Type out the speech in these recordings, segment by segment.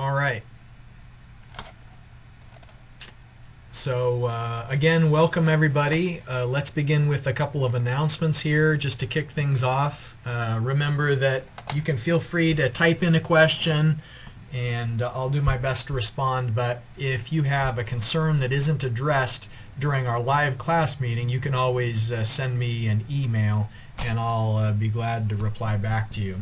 All right. So again, welcome everybody. Let's begin with a couple of announcements here just to kick things off. Remember that you can feel free to type in a question and I'll do my best to respond, but if you have a concern that isn't addressed during our live class meeting, you can always send me an email and I'll be glad to reply back to you.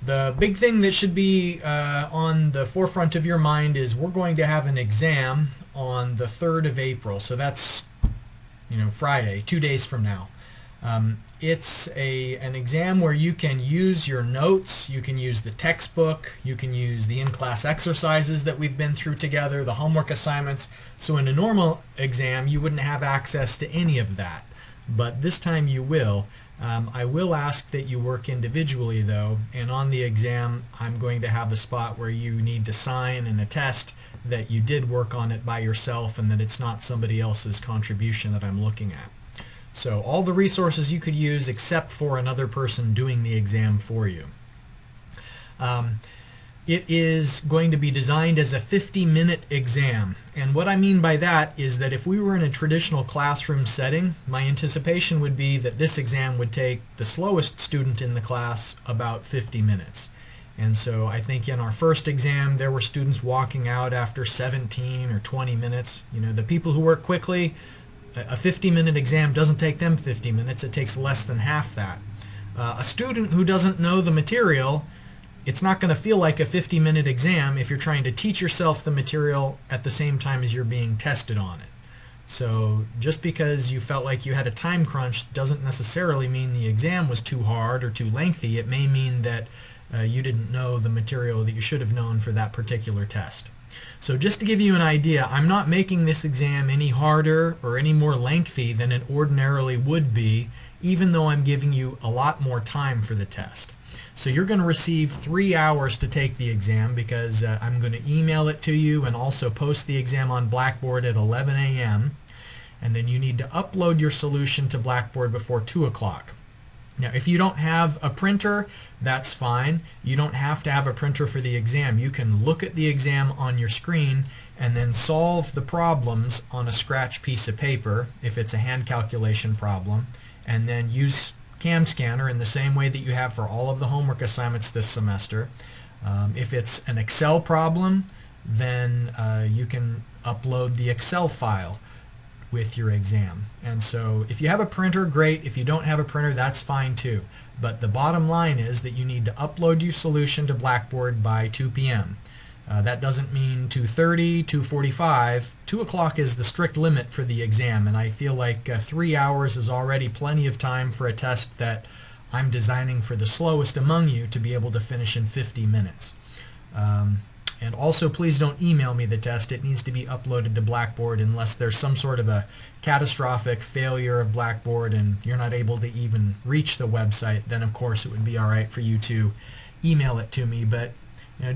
The big thing that should be on the forefront of your mind is we're going to have an exam on the 3rd of April. So that's, Friday, 2 days from now. It's an exam where you can use your notes, you can use the textbook, you can use the in-class exercises that we've been through together, the homework assignments. So in a normal exam, you wouldn't have access to any of that. But this time you will. I will ask that you work individually though, and on the exam I'm going to have a spot where you need to sign and attest that you did work on it by yourself and that it's not somebody else's contribution that I'm looking at. So all the resources you could use except for another person doing the exam for you. It is going to be designed as a 50-minute exam, and what I mean by that is that if we were in a traditional classroom setting, my anticipation would be that this exam would take the slowest student in the class about 50 minutes. And so I think in our first exam there were students walking out after 17 or 20 minutes. The people who work quickly, a 50-minute exam doesn't take them 50 minutes, it takes less than half that. A student who doesn't know the material, it's not going to feel like a 50-minute exam if you're trying to teach yourself the material at the same time as you're being tested on it. So just because you felt like you had a time crunch doesn't necessarily mean the exam was too hard or too lengthy. It may mean that you didn't know the material that you should have known for that particular test. So just to give you an idea, I'm not making this exam any harder or any more lengthy than it ordinarily would be, even though I'm giving you a lot more time for the test. So you're going to receive 3 hours to take the exam because I'm going to email it to you and also post the exam on Blackboard at 11 a.m. And then you need to upload your solution to Blackboard before 2 o'clock. Now if you don't have a printer, that's fine. You don't have to have a printer for the exam. You can look at the exam on your screen and then solve the problems on a scratch piece of paper if it's a hand calculation problem, and then use CAM Scanner in the same way that you have for all of the homework assignments this semester. If it's an Excel problem, then you can upload the Excel file with your exam. And so if you have a printer, great. If you don't have a printer, that's fine too. But the bottom line is that you need to upload your solution to Blackboard by 2 p.m. That doesn't mean 2:30, 2:45. 2 o'clock is the strict limit for the exam, and I feel like 3 hours is already plenty of time for a test that I'm designing for the slowest among you to be able to finish in 50 minutes. And also please don't email me the test. It needs to be uploaded to Blackboard unless there's some sort of a catastrophic failure of Blackboard and you're not able to even reach the website. Then of course it would be alright for you to email it to me, but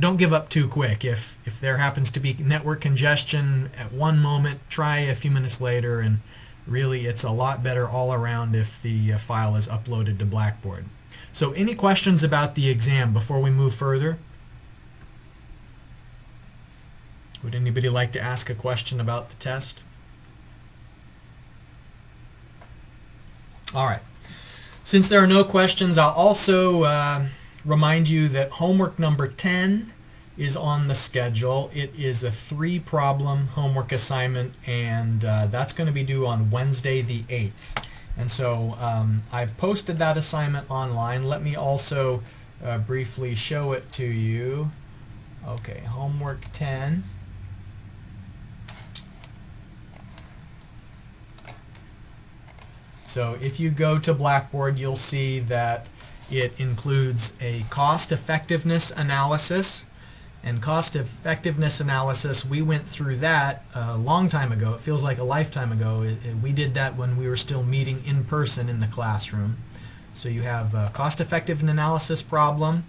don't give up too quick. If there happens to be network congestion at one moment, try a few minutes later, and really it's a lot better all around if the file is uploaded to Blackboard. So any questions about the exam before we move further? Would anybody like to ask a question about the test? All right. Since there are no questions, I'll also remind you that homework number 10 is on the schedule. It is a 3-problem homework assignment, and that's going to be due on Wednesday the 8th. And so I've posted that assignment online. Let me also briefly show it to you. Okay, homework 10. So if you go to Blackboard, you'll see that it includes a cost-effectiveness analysis. And cost-effectiveness analysis, we went through that a long time ago. It feels like a lifetime ago. We did that when we were still meeting in person in the classroom. So you have a cost-effective analysis problem.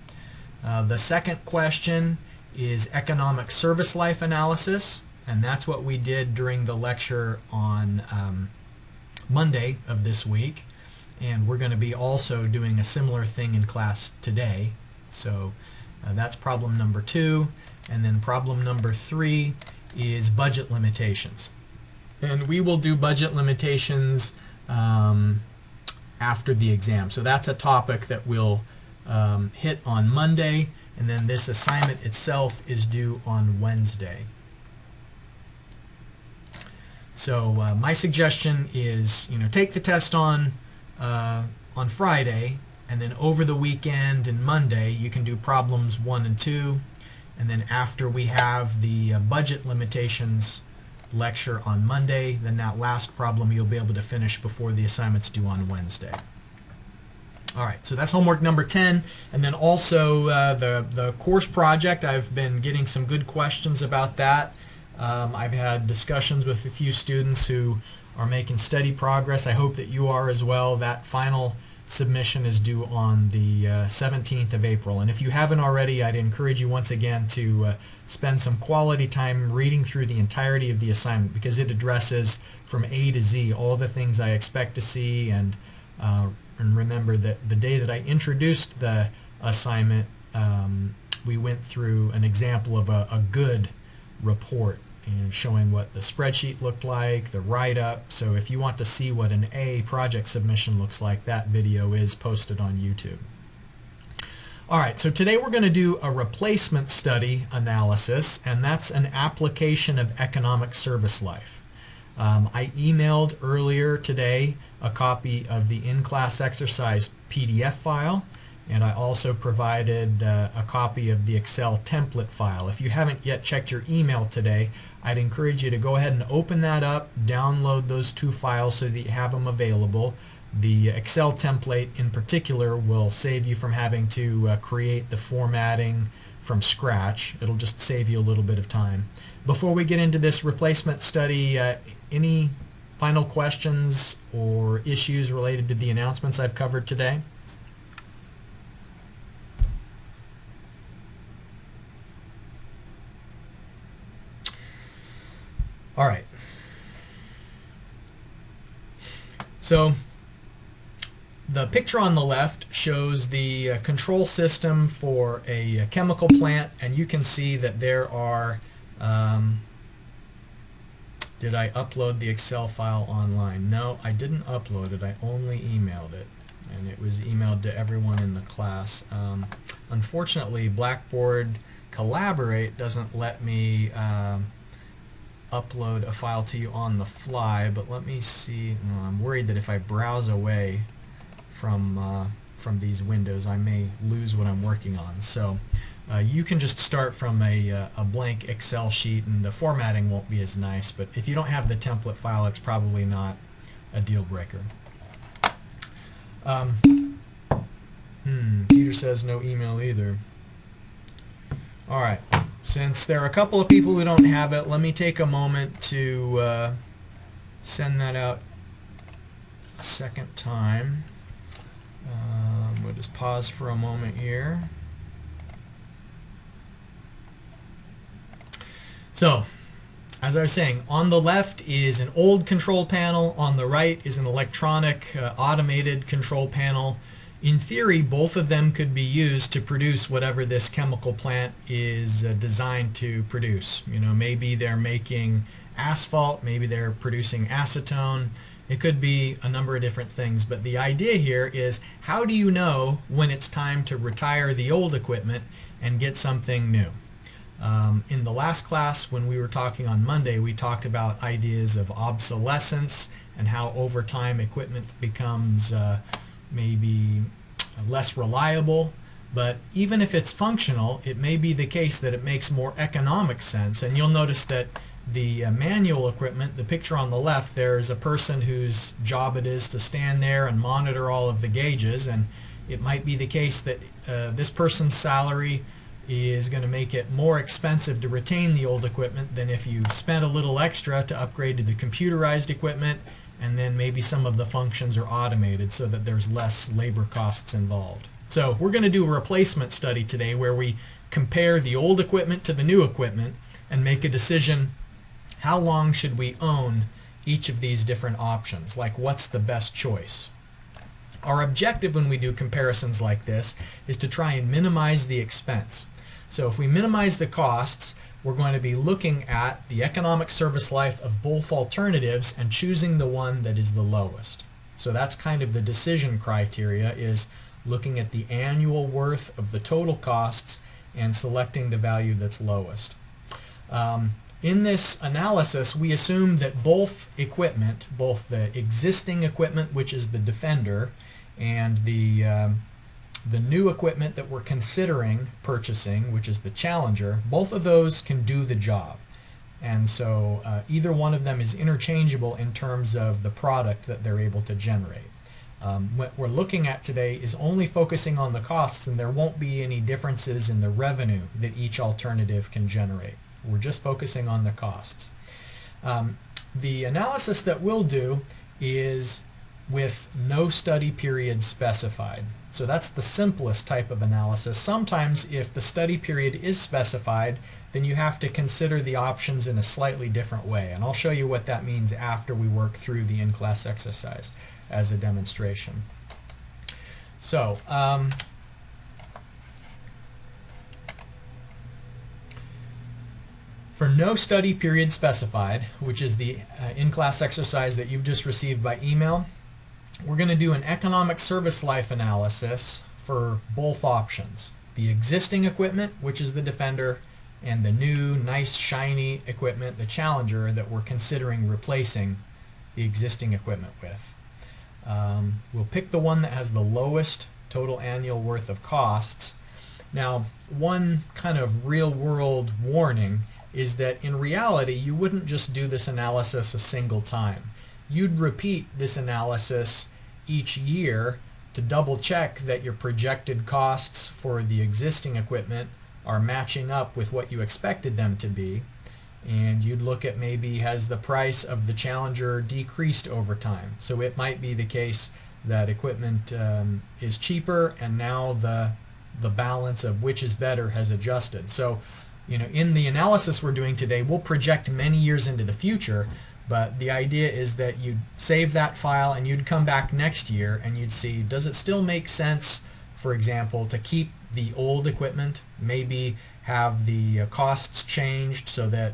The second question is economic service life analysis, and that's what we did during the lecture on Monday of this week, and we're going to be also doing a similar thing in class today. So That's problem number 2. And then problem number 3 is budget limitations. And we will do budget limitations after the exam. So that's a topic that we'll hit on Monday, and then this assignment itself is due on Wednesday. So my suggestion is, take the test on Friday, and then over the weekend and Monday you can do problems 1 and 2, and then after we have the budget limitations lecture on Monday, then that last problem you'll be able to finish before the assignment's due on Wednesday. Alright, so that's homework number 10, and then also the course project. I've been getting some good questions about that. I've had discussions with a few students who are making steady progress. I hope that you are as well. That final submission is due on the 17th of April, and if you haven't already, I'd encourage you once again to spend some quality time reading through the entirety of the assignment, because it addresses from A to Z all the things I expect to see. And remember that the day that I introduced the assignment, we went through an example of a good report and showing what the spreadsheet looked like, the write-up. So if you want to see what an A project submission looks like, that video is posted on YouTube. Alright, so today we're going to do a replacement study analysis, and that's an application of economic service life. I emailed earlier today a copy of the in-class exercise PDF file, and I also provided a copy of the Excel template file. If you haven't yet checked your email today, I'd encourage you to go ahead and open that up, download those 2 files so that you have them available. The Excel template in particular will save you from having to create the formatting from scratch. It'll just save you a little bit of time. Before we get into this replacement study, any final questions or issues related to the announcements I've covered today? All right. So the picture on the left shows the control system for a chemical plant, and you can see that there are did I upload the Excel file online? No, I didn't upload it. I only emailed it, and it was emailed to everyone in the class. Unfortunately, Blackboard Collaborate doesn't let me upload a file to you on the fly, but let me see. I'm worried that if I browse away from these windows, I may lose what I'm working on. So you can just start from a blank Excel sheet, and the formatting won't be as nice, but if you don't have the template file, it's probably not a deal breaker. Peter says no email either. Alright, since there are a couple of people who don't have it, let me take a moment to send that out a second time. We'll just pause for a moment here. So, as I was saying, on the left is an old control panel, on the right is an electronic automated control panel. In theory, both of them could be used to produce whatever this chemical plant is designed to produce. Maybe they're making asphalt, maybe they're producing acetone. It could be a number of different things, but the idea here is, how do you know when it's time to retire the old equipment and get something new? In the last class, when we were talking on Monday, we talked about ideas of obsolescence and how over time equipment becomes maybe less reliable. But even if it's functional, it may be the case that it makes more economic sense. And you'll notice that the manual equipment, the picture on the left, there's a person whose job it is to stand there and monitor all of the gauges, and it might be the case that this person's salary is going to make it more expensive to retain the old equipment than if you spent a little extra to upgrade to the computerized equipment, and then maybe some of the functions are automated so that there's less labor costs involved. So we're going to do a replacement study today where we compare the old equipment to the new equipment and make a decision, how long should we own each of these different options? Like, what's the best choice? Our objective when we do comparisons like this is to try and minimize the expense. So if we minimize the costs, we're going to be looking at the economic service life of both alternatives and choosing the one that is the lowest. So that's kind of the decision criteria, is looking at the annual worth of the total costs and selecting the value that's lowest. In this analysis, we assume that both equipment, both the existing equipment, which is the Defender, and the new equipment that we're considering purchasing, which is the Challenger, both of those can do the job. And so either one of them is interchangeable in terms of the product that they're able to generate. What we're looking at today is only focusing on the costs, and there won't be any differences in the revenue that each alternative can generate. We're just focusing on the costs. The analysis that we'll do is with no study period specified. So that's the simplest type of analysis. Sometimes if the study period is specified, then you have to consider the options in a slightly different way. And I'll show you what that means after we work through the in-class exercise as a demonstration. So, for no study period specified, which is the in-class exercise that you've just received by email, we're going to do an economic service life analysis for both options. The existing equipment, which is the Defender, and the new, nice, shiny equipment, the Challenger, that we're considering replacing the existing equipment with. We'll pick the one that has the lowest total annual worth of costs. Now, one kind of real-world warning is that in reality, you wouldn't just do this analysis a single time. You'd repeat this analysis each year to double check that your projected costs for the existing equipment are matching up with what you expected them to be. And you'd look at maybe has the price of the Challenger decreased over time. So it might be the case that equipment is cheaper, and now the balance of which is better has adjusted. So, you know, in the analysis we're doing today, we'll project many years into the future, but the idea is that you'd save that file and you'd come back next year and you'd see, does it still make sense, for example, to keep the old equipment, maybe have the costs changed so that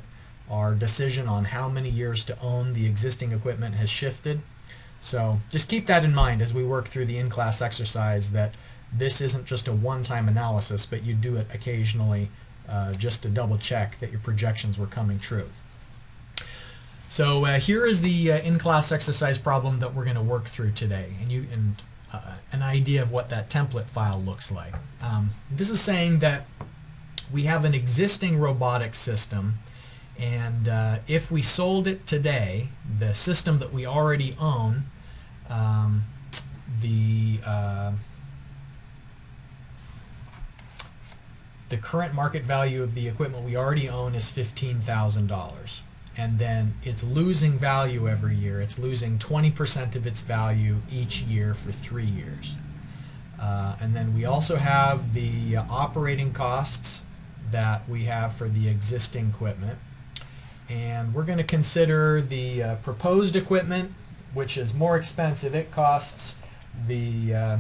our decision on how many years to own the existing equipment has shifted. So just keep that in mind as we work through the in-class exercise, that this isn't just a one-time analysis, but you do it occasionally just to double check that your projections were coming true. So here is the in-class exercise problem that we're going to work through today, and an idea of what that template file looks like. This is saying that we have an existing robotic system, and if we sold it today, the system that we already own, the current market value of the equipment we already own is $15,000. And then it's losing value every year. It's losing 20% of its value each year for 3 years. And then we also have the operating costs that we have for the existing equipment. And we're going to consider the proposed equipment, which is more expensive. It costs the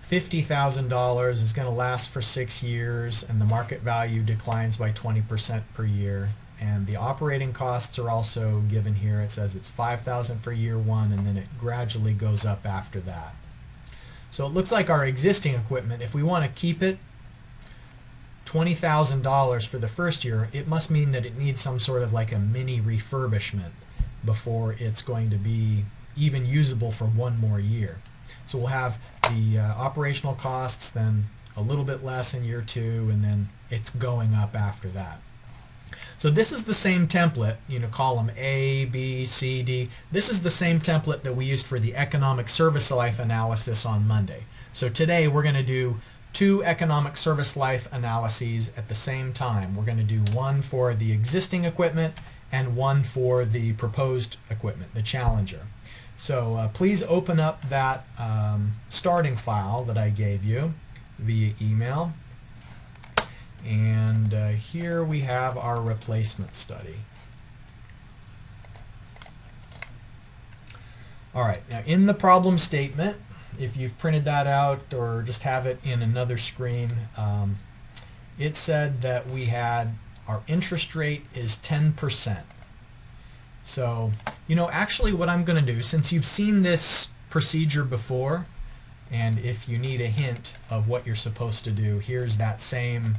$50,000, is going to last for 6 years, and the market value declines by 20% per year. And the operating costs are also given here. It says it's $5,000 for year 1, and then it gradually goes up after that. So it looks like our existing equipment, if we want to keep it $20,000 for the first year, it must mean that it needs some sort of like a mini refurbishment before it's going to be even usable for 1 more year. So we'll have the operational costs, then a little bit less in year 2, and then it's going up after that. So this is the same template, you know, column A, B, C, D. This is the same template that we used for the economic service life analysis on Monday. So today we're going to do 2 economic service life analyses at the same time. We're going to do one for the existing equipment and one for the proposed equipment, the Challenger. So please open up that starting file that I gave you via email. And here we have our replacement study. All right, now in the problem statement, if you've printed that out or just have it in another screen, it said that we had our interest rate is 10%. So, actually what I'm going to do, since you've seen this procedure before, and if you need a hint of what you're supposed to do, here's that same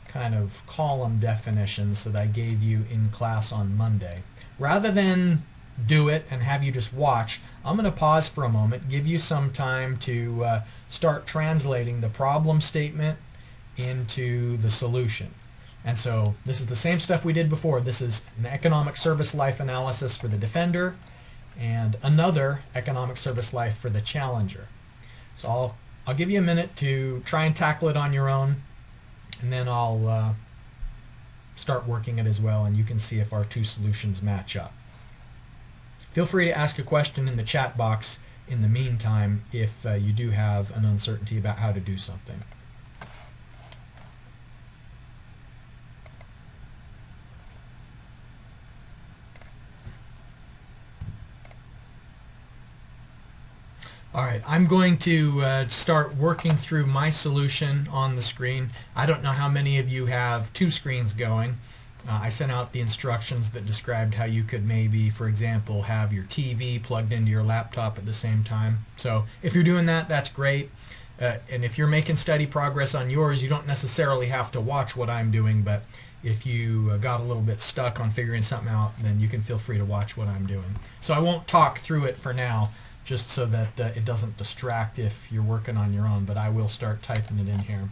kind of column definitions that I gave you in class on Monday. Rather than do it and have you just watch, I'm going to pause for a moment, give you some time to start translating the problem statement into the solution. And so this is the same stuff we did before. This is an economic service life analysis for the defender and another economic service life for the challenger. So I'll give you a minute to try and tackle it on your own, and then I'll start working it as well, and you can see if our two solutions match up. Feel free to ask a question in the chat box in the meantime if you do have an uncertainty about how to do something. All right, I'm going to start working through my solution on the screen. I don't know how many of you have two screens going. I sent out the instructions that described how you could maybe, for example, have your TV plugged into your laptop at the same time. So if you're doing that, that's great. And if you're making steady progress on yours, you don't necessarily have to watch what I'm doing, but if you got a little bit stuck on figuring something out, then you can feel free to watch what I'm doing. So I won't talk through it for now, just so that it doesn't distract if you're working on your own, but I will start typing it in here.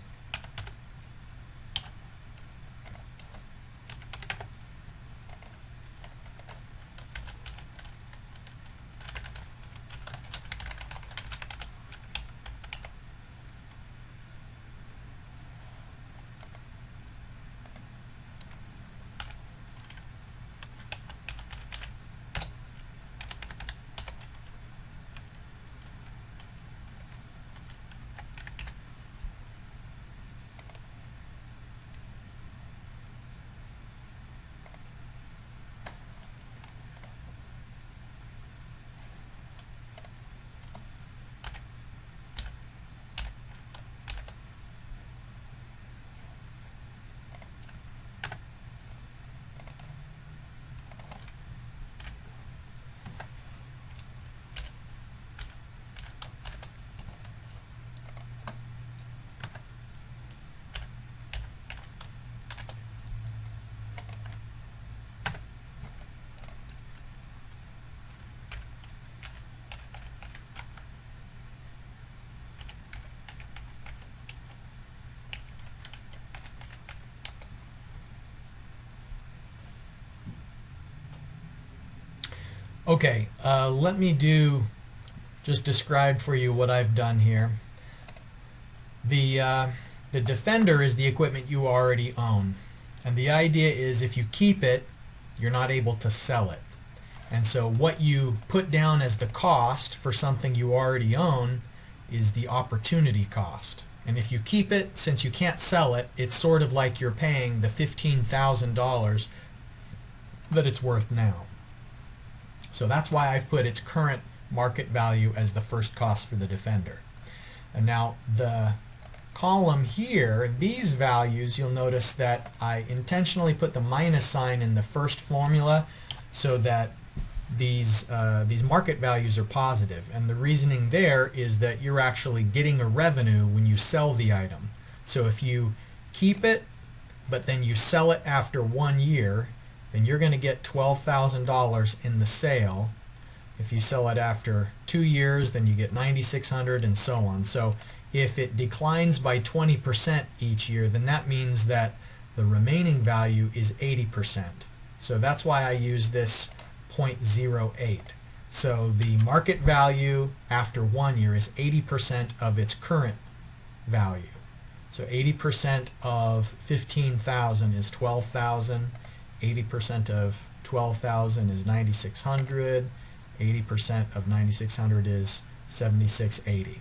Okay, let me just describe for you what I've done here. The Defender is the equipment you already own. And the idea is if you keep it, you're not able to sell it. And so what you put down as the cost for something you already own is the opportunity cost. And if you keep it, since you can't sell it, it's sort of like you're paying the $15,000 that it's worth now. So that's why I've put its current market value as the first cost for the Defender. And now the column here, these values, you'll notice that I intentionally put the minus sign in the first formula so that these market values are positive. And the reasoning there is that you're actually getting a revenue when you sell the item. So if you keep it, but then you sell it after 1 year, then you're going to get $12,000 in the sale. If you sell it after 2 years, then you get $9,600 and so on. So if it declines by 20% each year, then that means that the remaining value is 80%. So that's why I use this 0.08. So the market value after 1 year is 80% of its current value. So 80% of 15,000 is 12,000. 80% of 12,000 is 9,600. 80% of 9,600 is 7,680.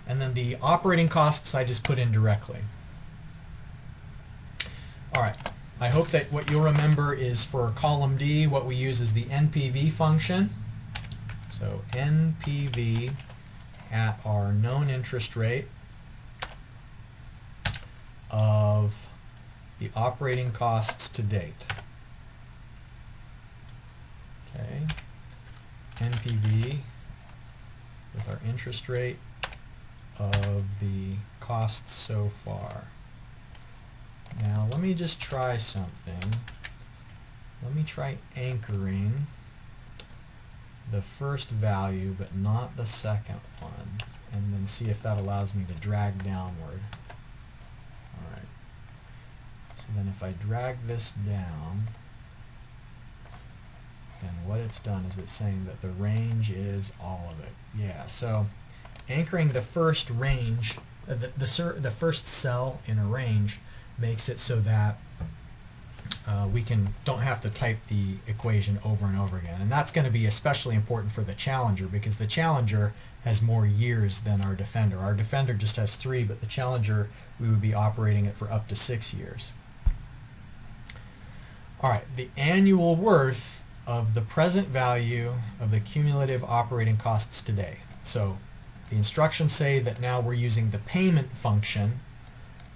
And then the operating costs I just put in directly. All right. I hope that what you'll remember is for column D, what we use is the NPV function. So NPV at our known interest rate of the operating costs to date. Okay, NPV with our interest rate of the costs so far. Now let me just try something. Let me try anchoring the first value but not the second one, and then see if that allows me to drag downward. Alright, so then if I drag this down, then what it's done is it's saying that the range is all of it. Yeah, so anchoring the first range, the first cell in a range makes it so that we don't have to type the equation over and over again. And that's going to be especially important for the Challenger, because the Challenger has more years than our Defender. Our Defender just has 3, but the Challenger, we would be operating it for up to 6 years. Alright, the annual worth of the present value of the cumulative operating costs today. So the instructions say that now we're using the payment function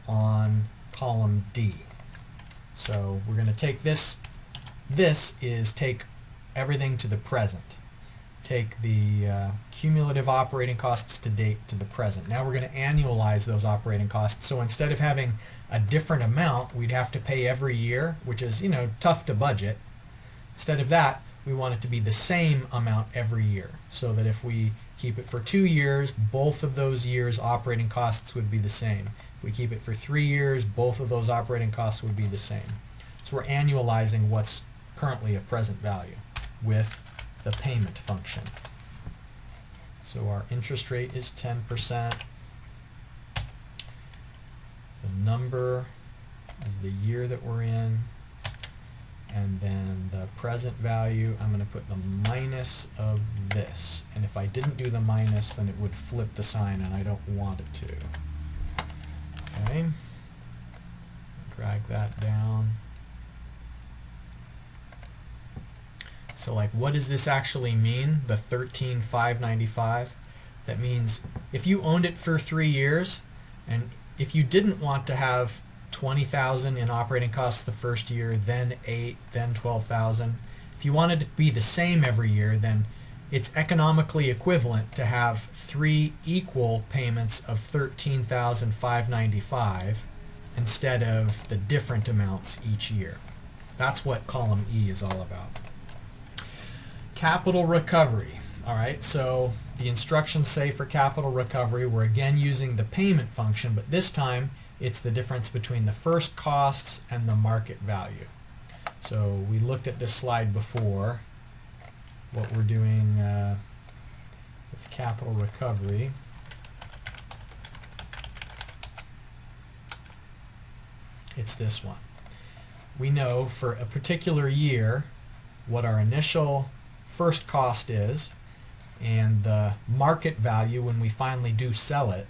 on column D. So we're going to take this is take everything to the present. Take the cumulative operating costs to date to the present. Now we're going to annualize those operating costs. So instead of having a different amount we'd have to pay every year, which is, you know, tough to budget, instead of that, we want it to be the same amount every year, so that if we keep it for 2 years, both of those years' operating costs would be the same. If we keep it for 3 years, both of those operating costs would be the same. So we're annualizing what's currently a present value with the payment function. So our interest rate is 10%. The number is the year that we're in. And then the present value, I'm going to put the minus of this. And if I didn't do the minus, then it would flip the sign, and I don't want it to. Okay. Drag that down. So like, what does this actually mean, the 13,595? That means if you owned it for 3 years, and if you didn't want to have 20,000 in operating costs the first year, then 8, then 12,000. If you wanted to be the same every year, then it's economically equivalent to have 3 equal payments of 13,595 instead of the different amounts each year. That's what column E is all about. Capital recovery. Alright, so the instructions say for capital recovery we're again using the payment function, but this time it's the difference between the first costs and the market value. So we looked at this slide before, what we're doing with capital recovery. It's this one. We know for a particular year what our initial first cost is and the market value when we finally do sell it.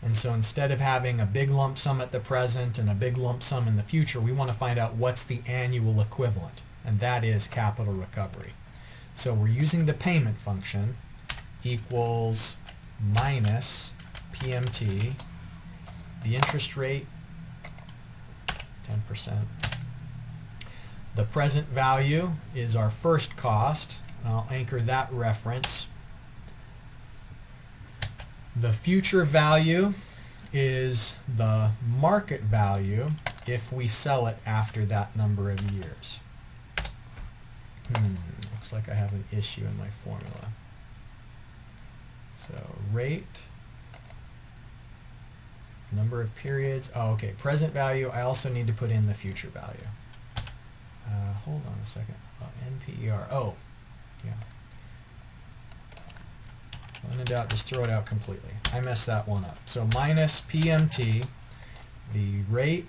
And so instead of having a big lump sum at the present and a big lump sum in the future, we want to find out what's the annual equivalent, and that is capital recovery. So we're using the payment function equals minus PMT, the interest rate, 10%. The present value is our first cost, and I'll anchor that reference. The future value is the market value if we sell it after that number of years. Looks like I have an issue in my formula. So rate, number of periods. Oh, okay, present value. I also need to put in the future value. Hold on a second. NPER. Oh, yeah. When in doubt, just throw it out completely. I messed that one up. So minus PMT, the rate,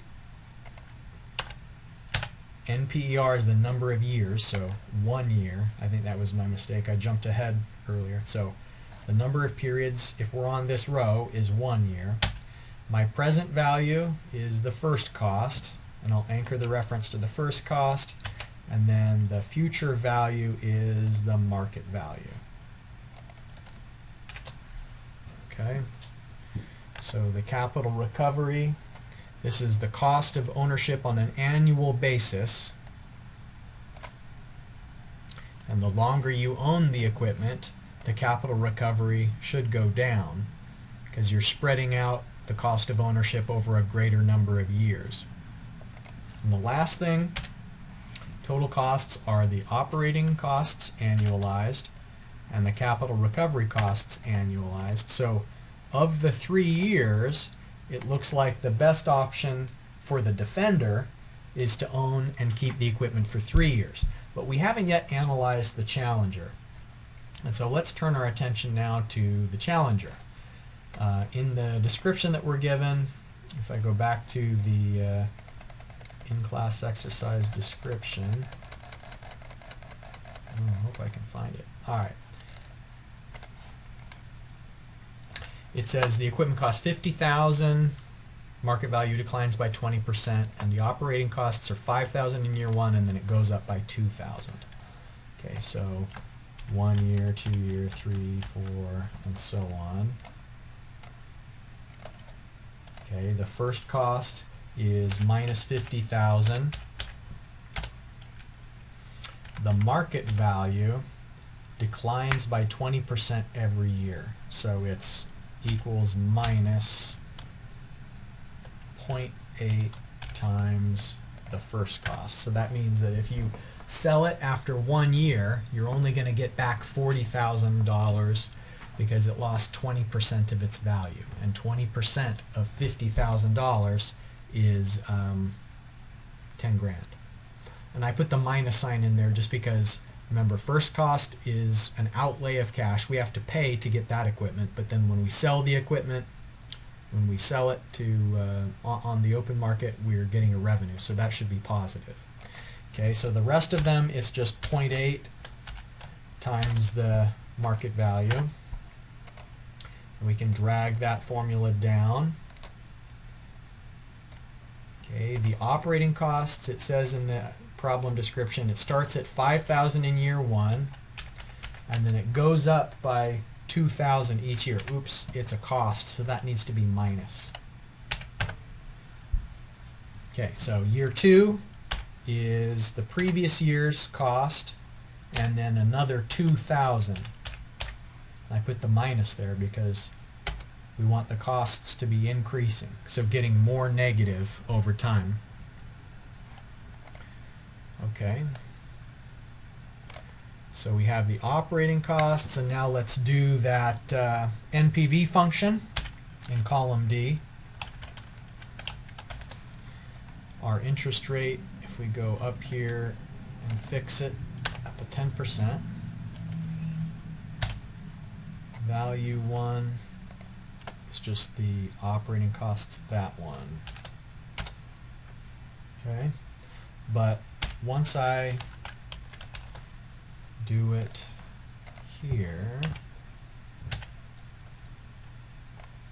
NPER is the number of years, so 1 year. I think that was my mistake. I jumped ahead earlier. So the number of periods, if we're on this row, is 1 year. My present value is the first cost, and I'll anchor the reference to the first cost, and then the future value is the market value. Okay, so the capital recovery, this is the cost of ownership on an annual basis, and the longer you own the equipment, the capital recovery should go down because you're spreading out the cost of ownership over a greater number of years. And the last thing, total costs, are the operating costs annualized and the capital recovery costs annualized. So of the 3 years, it looks like the best option for the Defender is to own and keep the equipment for 3 years. But we haven't yet analyzed the Challenger. And so let's turn our attention now to the Challenger. In the description that we're given, if I go back to the in-class exercise description, I hope I can find it. All right. It says the equipment costs $50,000, market value declines by 20%, and the operating costs are $5,000 in year 1, and then it goes up by $2,000. Okay, so 1 year, 2 year, 3, 4, and so on. Okay, the first cost is minus $50,000. The market value declines by 20% every year, so it's equals minus 0.8 times the first cost. So that means that if you sell it after 1 year, you're only going to get back $40,000 because it lost 20% of its value, and 20% of $50,000 is 10 grand. And I put the minus sign in there just because, remember, first cost is an outlay of cash. We have to pay to get that equipment, but then when we sell the equipment, when we sell it to on the open market, we're getting a revenue, so that should be positive. Okay, so the rest of them, it's just 0.8 times the market value. And we can drag that formula down. Okay, the operating costs, it says in the problem description, it starts at $5,000 in year 1, and then it goes up by $2,000 each year. Oops, it's a cost, so that needs to be minus. Okay, so year 2 is the previous year's cost, and then another $2,000. I put the minus there because we want the costs to be increasing, so getting more negative over time. Okay, so we have the operating costs, and now let's do that NPV function in column D. Our interest rate, if we go up here and fix it at the 10%, value 1 is just the operating costs, that one. Okay, but once I do it here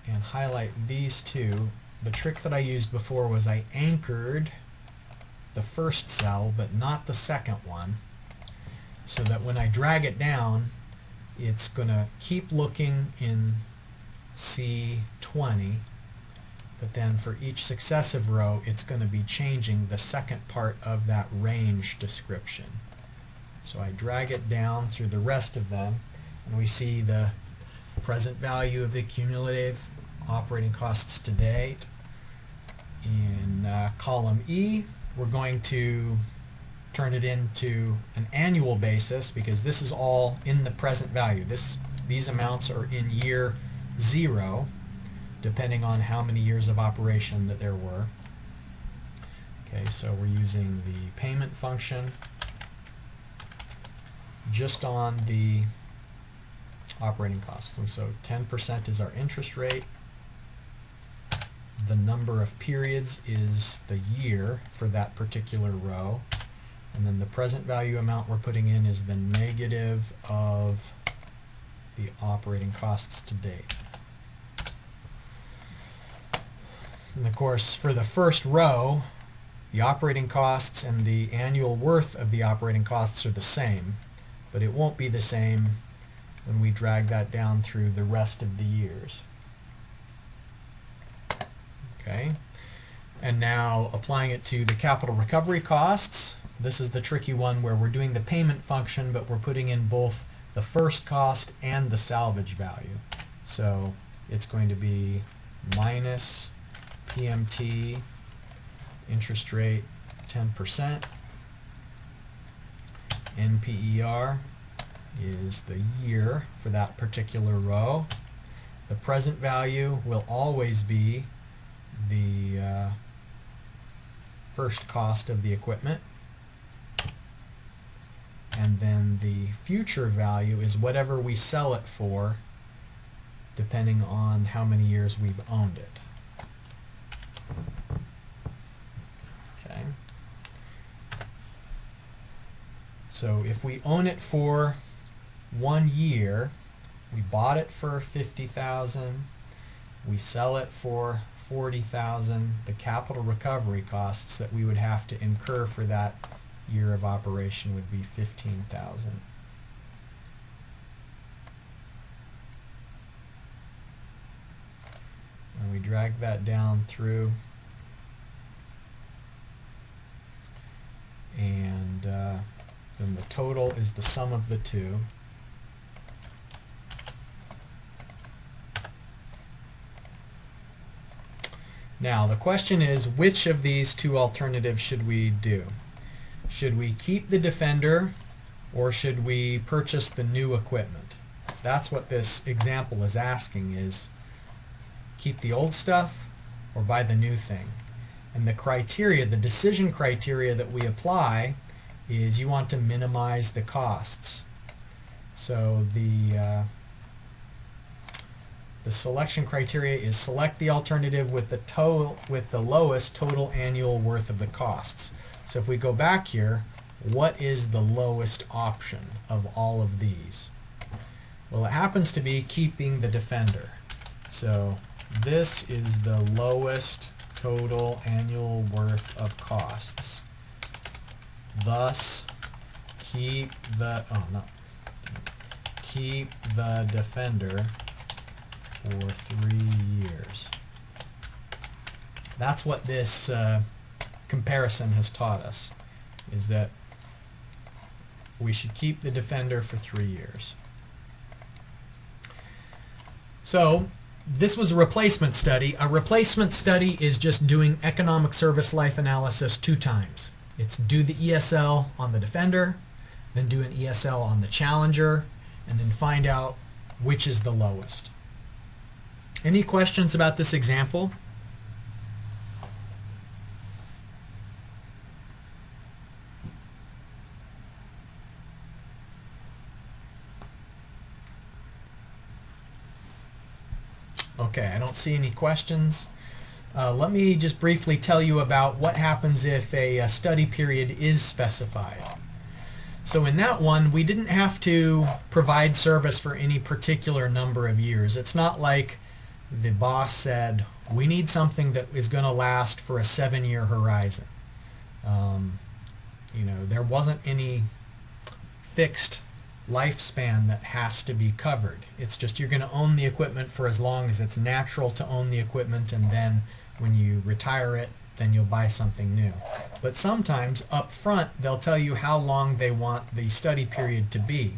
and highlight these two, the trick that I used before was I anchored the first cell but not the second one, so that when I drag it down, it's going to keep looking in C20, but then for each successive row it's going to be changing the second part of that range description. So I drag it down through the rest of them, and we see the present value of the cumulative operating costs to date. In column E, we're going to turn it into an annual basis because this is all in the present value. These amounts are in year 0, depending on how many years of operation that there were. Okay, so we're using the payment function just on the operating costs. And so 10% is our interest rate. The number of periods is the year for that particular row. And then the present value amount we're putting in is the negative of the operating costs to date. And of course, for the first row, the operating costs and the annual worth of the operating costs are the same, but it won't be the same when we drag that down through the rest of the years. Okay, and now applying it to the capital recovery costs. This is the tricky one where we're doing the payment function, but we're putting in both the first cost and the salvage value. So it's going to be minus PMT, interest rate 10%. NPER is the year for that particular row. The present value will always be the first cost of the equipment. And then the future value is whatever we sell it for, depending on how many years we've owned it. Okay. So if we own it for 1 year, we bought it for $50,000, we sell it for $40,000, the capital recovery costs that we would have to incur for that year of operation would be $15,000. And we drag that down through, and then the total is the sum of the two. Now the question is, which of these two alternatives should we do? Should we keep the Defender, or should we purchase the new equipment? That's what this example is asking, is keep the old stuff or buy the new thing. And the criteria, the decision criteria that we apply is you want to minimize the costs. So the selection criteria is select the alternative with the lowest total annual worth of the costs. So if we go back here, what is the lowest option of all of these? Well, it happens to be keeping the Defender. So this is the lowest total annual worth of costs. Thus, keep the Defender for 3 years. That's what this comparison has taught us, is that we should keep the Defender for 3 years. So this was a replacement study. A replacement study is just doing economic service life analysis 2 times. It's do the ESL on the Defender, then do an ESL on the Challenger, and then find out which is the lowest. Any questions about this example? Okay, I don't see any questions. Let me just briefly tell you about what happens if a study period is specified. So in that one, we didn't have to provide service for any particular number of years. It's not like the boss said, we need something that is going to last for a 7-year horizon. You know, there wasn't any fixed lifespan that has to be covered. It's just you're going to own the equipment for as long as it's natural to own the equipment, and then when you retire it, then you'll buy something new. But sometimes up front they'll tell you how long they want the study period to be.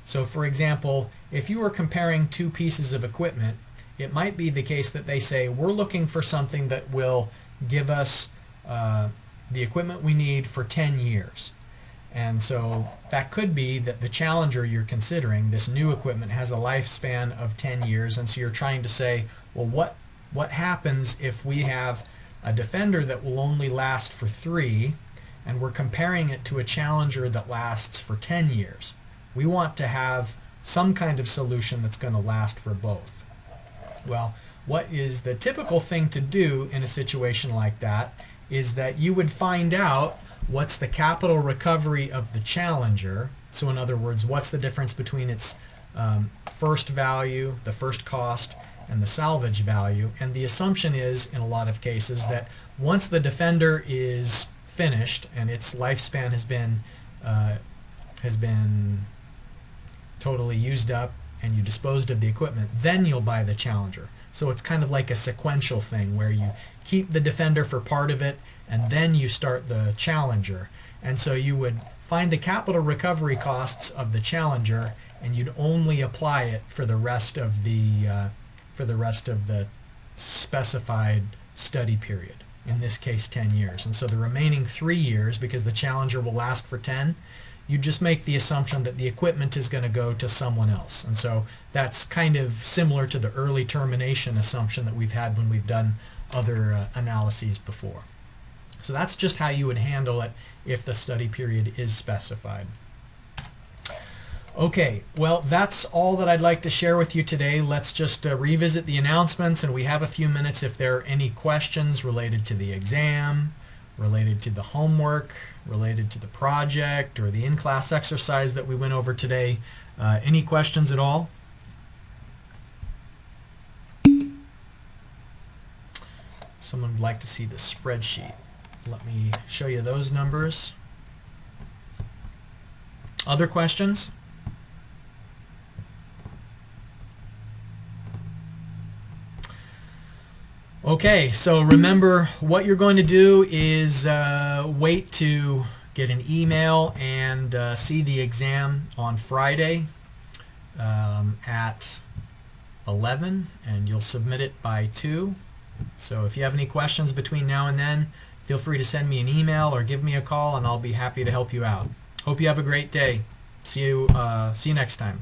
So for example, if you were comparing 2 pieces of equipment, it might be the case that they say, we're looking for something that will give us the equipment we need for 10 years. And so that could be that the Challenger you're considering, this new equipment, has a lifespan of 10 years, and so you're trying to say, well, what happens if we have a Defender that will only last for 3, and we're comparing it to a Challenger that lasts for 10 years? We want to have some kind of solution that's going to last for both. Well, what is the typical thing to do in a situation like that is that you would find out what's the capital recovery of the Challenger. So in other words, what's the difference between its first value, the first cost, and the salvage value. And the assumption is, in a lot of cases, that once the Defender is finished and its lifespan has been totally used up and you disposed of the equipment, then you'll buy the Challenger. So it's kind of like a sequential thing where you keep the Defender for part of it and then you start the Challenger. And so you would find the capital recovery costs of the Challenger and you'd only apply it for the rest of the specified study period, in this case 10 years. And so the remaining 3 years, because the Challenger will last for 10, you just make the assumption that the equipment is going to go to someone else. And so that's kind of similar to the early termination assumption that we've had when we've done other analyses before. So that's just how you would handle it if the study period is specified. Okay, well, that's all that I'd like to share with you today. Let's just revisit the announcements, and we have a few minutes if there are any questions related to the exam, related to the homework, related to the project, or the in-class exercise that we went over today. Any questions at all? Someone would like to see the spreadsheet. Let me show you those numbers. Other questions? Okay, so remember what you're going to do is wait to get an email and see the exam on Friday at 11, and you'll submit it by 2. So if you have any questions between now and then, feel free to send me an email or give me a call and I'll be happy to help you out. Hope you have a great day. See you next time.